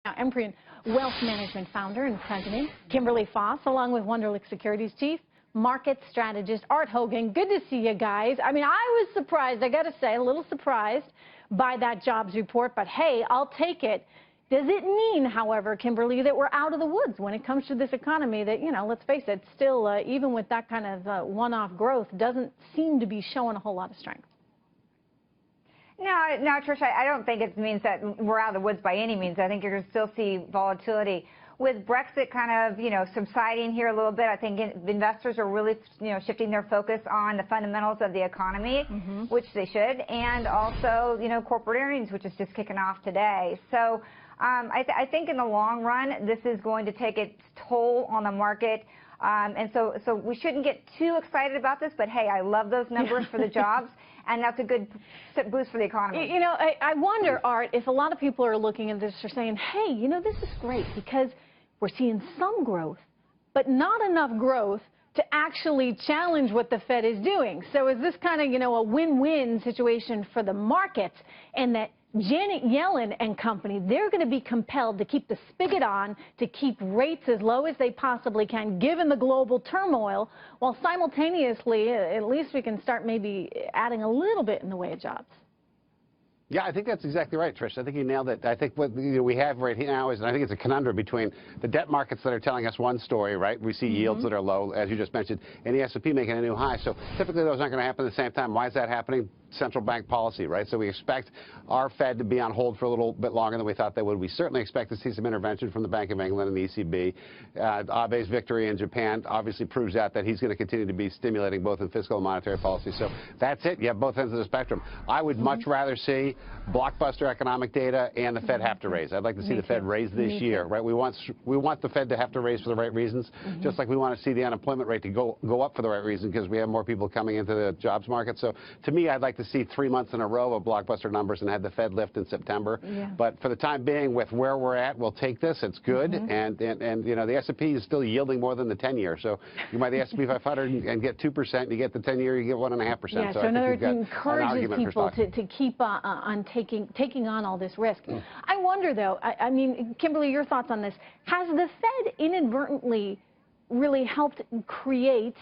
Now, Empyrion Wealth Management founder and president, Kimberly Foss, along with Wunderlich Securities chief, market strategist, Hogan. Good to see you guys. I mean, I was surprised, I got to say, a little surprised by that jobs report, but hey, I'll take it. Does it mean, however, Kimberly, that we're out of the woods when it comes to this economy that, you know, let's face it, still, even with that kind of one-off growth, doesn't seem to be showing a whole lot of strength? No, Trish, I don't think it means that we're out of the woods by any means. I think you're going to still see volatility. With Brexit kind of, subsiding here a little bit, I think investors are really, shifting their focus on the fundamentals of the economy, which they should, and also, corporate earnings, which is just kicking off today. So I think in the long run, this is going to take its toll on the market. And so we shouldn't get too excited about this, but hey, I love those numbers for the jobs, and that's a good boost for the economy. I wonder, Art, if a lot of people are looking at this are saying, hey, this is great because we're seeing some growth, but not enough growth to actually challenge what the Fed is doing. So is this kind of, a win-win situation for the markets, and that Janet Yellen and company, they're going to be compelled to keep the spigot on, to keep rates as low as they possibly can, given the global turmoil, while simultaneously, at least we can start maybe adding a little bit in the way of jobs? Yeah, I think that's exactly right, Trish. I think you nailed it. I think what we have right now is, and I think it's a conundrum between the debt markets that are telling us one story, right? We see yields that are low, as you just mentioned, and the S&P making a new high. So typically those aren't going to happen at the same time. Why is that happening? Central bank policy, right? So we expect our Fed to be on hold for a little bit longer than we thought they would. We certainly expect to see some intervention from the Bank of England and the ECB. Abe's victory in Japan obviously proves that he's going to continue to be stimulating both in fiscal and monetary policy. So that's it. You have both ends of the spectrum. I would much rather see blockbuster economic data and the Fed have to raise. I'd like to see the Fed raise this year, right? We want the Fed to have to raise for the right reasons, just like we want to see the unemployment rate to go up for the right reason, because we have more people coming into the jobs market. So to me, I'd like to see 3 months in a row of blockbuster numbers and have the Fed lift in September. But for the time being, with where we're at, we'll take this. It's good, and the S&P is still yielding more than the 10-year. So you buy the S&P 500 and get 2%, you get the 10-year, you get 1.5%. Yeah, so in other words, it encourages people to keep on taking on all this risk. I wonder, though, I mean, Kimberly, your thoughts on this. Has the Fed inadvertently really helped create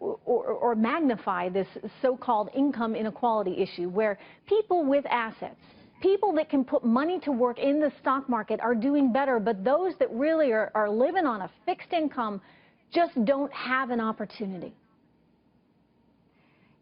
or magnify this so-called income inequality issue, where people with assets, people that can put money to work in the stock market, are doing better, but those that really are living on a fixed income just don't have an opportunity?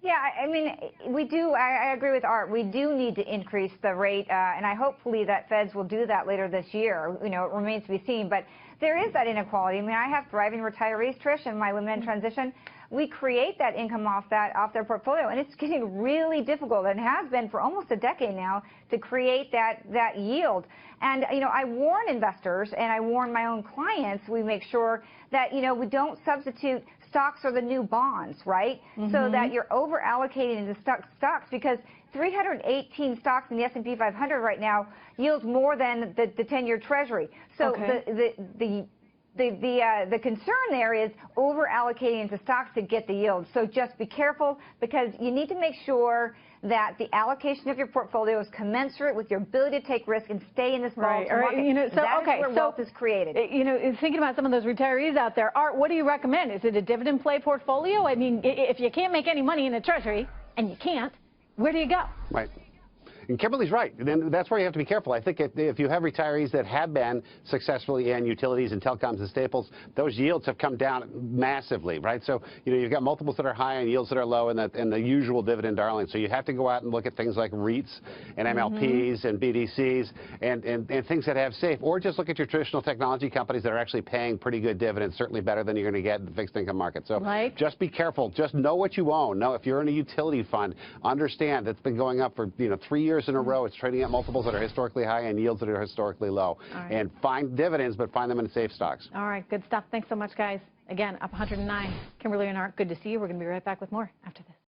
Yeah, I mean, we do. I agree with Art. We do need to increase the rate, and hopefully that Feds will do that later this year. It remains to be seen. But there is that inequality. I mean, I have thriving retirees, Trish, in my women in transition. We create that income off their portfolio, and it's getting really difficult, and has been for almost a decade now, to create that yield. And I warn investors, and I warn my own clients. We make sure that we don't substitute stocks are the new bonds, right? So that you're over allocating into stocks, because 318 stocks in the S&P 500 right now yields more than the 10-year Treasury. So the concern there is over allocating into stocks to get the yield. So just be careful, because you need to make sure that the allocation of your portfolio is commensurate with your ability to take risk and stay in this volatile market. That's where wealth is created. Thinking about some of those retirees out there, Art, what do you recommend? Is it a dividend play portfolio? I mean, if you can't make any money in the Treasury, and you can't, where do you go? Right. And Kimberly's right. And that's where you have to be careful. I think if you have retirees that have been successfully in utilities and telecoms and staples, those yields have come down massively, right? So, you've got multiples that are high and yields that are low, and the usual dividend darling. So you have to go out and look at things like REITs and MLPs and BDCs and things that have safe, or just look at your traditional technology companies that are actually paying pretty good dividends, certainly better than you're going to get in the fixed income market. So just be careful. Just know what you own. Know if you're in a utility fund, understand it's been going up for 3 years in a row. It's trading at multiples that are historically high and yields that are historically low. And find dividends, but find them in safe stocks. All right, good stuff. Thanks so much, guys. Again, up 109. Kimberly and Art, good to see you. We're going to be right back with more after this.